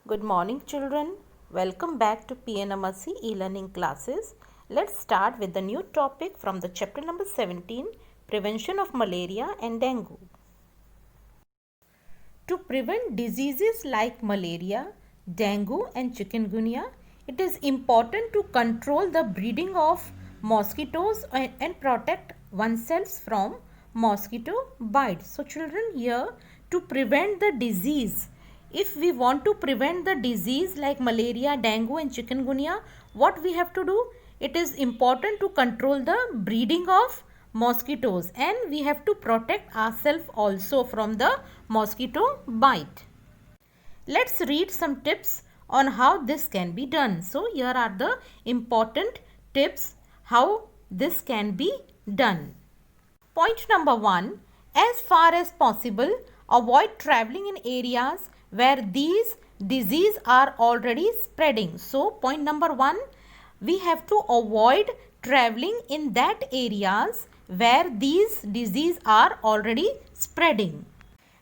Good morning, children. Welcome back to PNMRC e-learning classes. Let's start with the new topic from the chapter number 17, Prevention of Malaria and Dengue. To prevent diseases like malaria, dengue and chikungunya, it is important to control the breeding of mosquitoes and protect oneself from mosquito bites. So children, here to prevent the disease, if we want to prevent the disease like malaria, dengue and chikungunya, what we have to do? It is important to control the breeding of mosquitoes and we have to protect ourselves also from the mosquito bite. Let's read some tips on how this can be done. So here are the important tips how this can be done. Point number 1, as far as possible, avoid traveling in areas where these diseases are already spreading. So point number 1, we have to avoid traveling in that areas where these diseases are already spreading.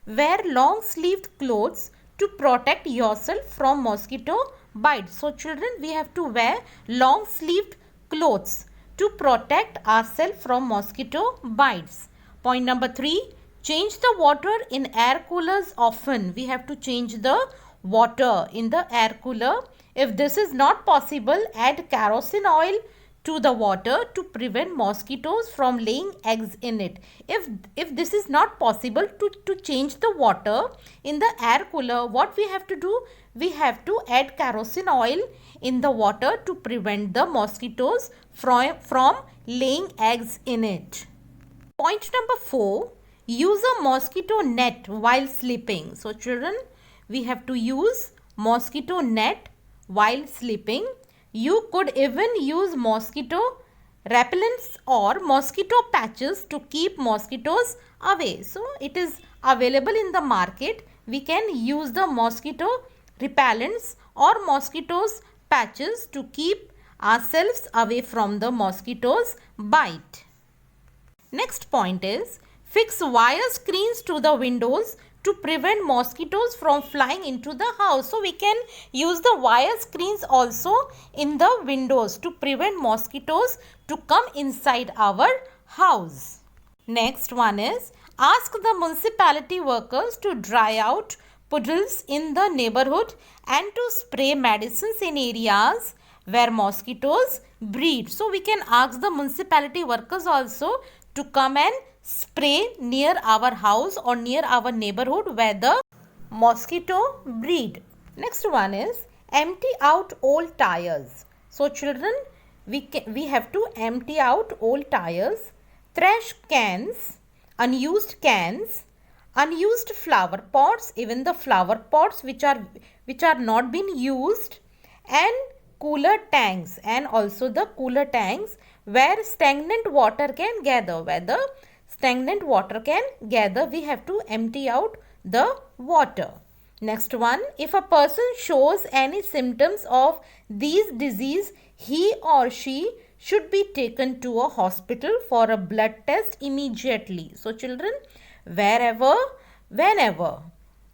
Wear long sleeved clothes to protect yourself from mosquito bites. So children, we have to wear long sleeved clothes to protect ourselves from mosquito bites. Point number 3, change the water in air coolers often. We have to change the water in the air cooler. If this is not possible, add kerosene oil to the water to prevent mosquitoes from laying eggs in it. If this is not possible to change the water in the air cooler, what we have to do? We have to add kerosene oil in the water to prevent the mosquitoes from laying eggs in it. Point number 4, use a mosquito net while sleeping. So children, we have to use mosquito net while sleeping. You could even use mosquito repellents or mosquito patches to keep mosquitoes away. So it is available in the market. We can use the mosquito repellents or mosquitoes patches to keep ourselves away from the mosquitoes bite. Next point is, fix wire screens to the windows to prevent mosquitoes from flying into the house. So we can use the wire screens also in the windows to prevent mosquitoes to come inside our house. Next one is, ask the municipality workers to dry out puddles in the neighborhood and to spray medicines in areas where mosquitoes breed. So we can ask the municipality workers also to come and spray near our house or near our neighborhood where the mosquito breed. Next one is, empty out old tires. So children, we have to empty out old tires, trash cans, unused flower pots, even the flower pots which are not been used, and cooler tanks, and also the cooler tanks where stagnant water can gather. We have to empty out the water. Next one, if a person shows any symptoms of these disease, he or she should be taken to a hospital for a blood test immediately. So children, whenever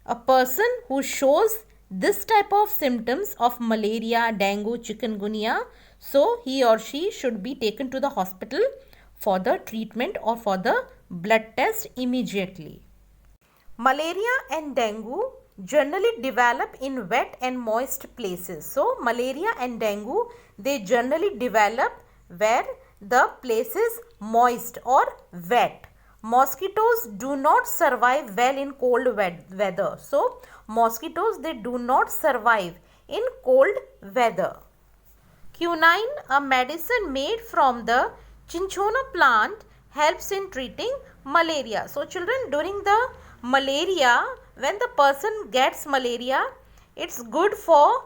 a person who shows this type of symptoms of malaria, dengue, chikungunya, so he or she should be taken to the hospital for the treatment or for the blood test immediately. Malaria and dengue generally develop in wet and moist places. So malaria and dengue, they generally develop where the place is moist or wet. Mosquitoes do not survive well in cold weather. So mosquitoes, they do not survive in cold weather. Quinine, a medicine made from the cinchona plant, helps in treating malaria. So children, during the malaria, when the person gets malaria, it's good for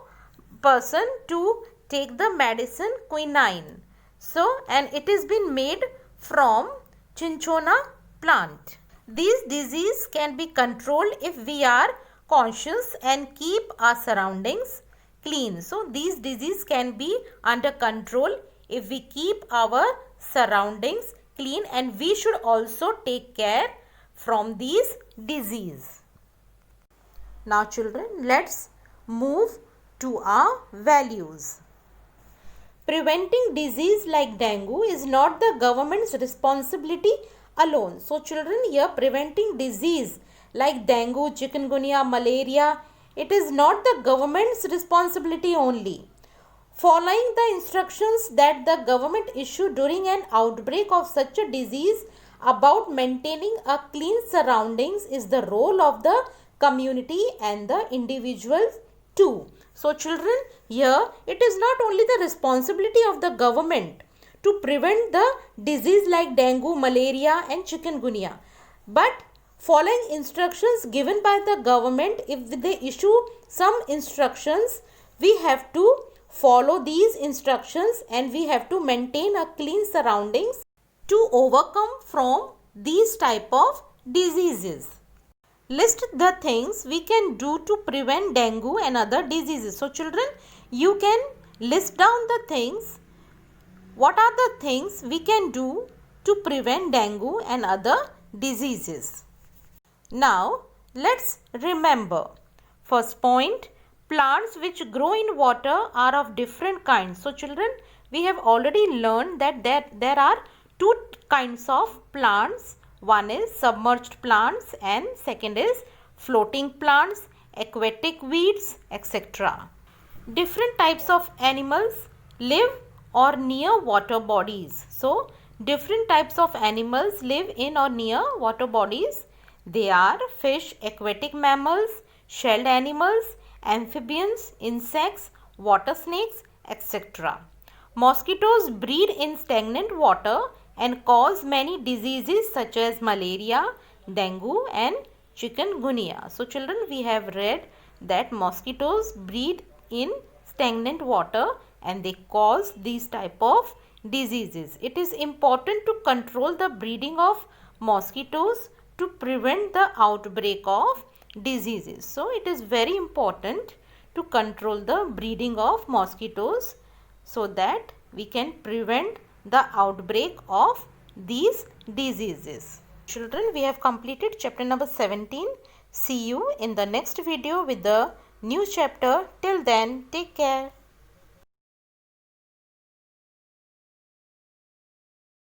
person to take the medicine quinine. So, and it is been made from cinchona plant. These diseases can be controlled if we are conscious and keep our surroundings clean. So these diseases can be under control if we keep our surroundings clean, and we should also take care from these diseases. Now children, let's move to our values. Preventing disease like dengue is not the government's responsibility alone. So children, here preventing disease like dengue, chikungunya, malaria, it is not the government's responsibility only. Following the instructions that the government issued during an outbreak of such a disease about maintaining a clean surroundings is the role of the community and the individuals too. So children, here it is not only the responsibility of the government to prevent the disease like dengue, malaria and chikungunya, but following instructions given by the government, if they issue some instructions, we have to follow these instructions and we have to maintain a clean surroundings to overcome from these type of diseases. List the things we can do to prevent dengue and other diseases. So children, you can list down the things. What are the things we can do to prevent dengue and other diseases? Now, let's remember. First point, plants which grow in water are of different kinds. So children, we have already learned that there are two kinds of plants. One is submerged plants and second is floating plants, aquatic weeds, etc. Different types of animals live or near water bodies. So, different types of animals live in or near water bodies. They are fish, aquatic mammals, shelled animals, amphibians, insects, water snakes, etc. Mosquitoes breed in stagnant water and cause many diseases such as malaria, dengue and chikungunya. So children, we have read that mosquitoes breed in stagnant water and they cause these type of diseases. It is important to control the breeding of mosquitoes to prevent the outbreak of diseases. So it is very important to control the breeding of mosquitoes so that we can prevent the outbreak of these diseases. Children, we have completed chapter number 17. See you in the next video with the new chapter. Till then, take care.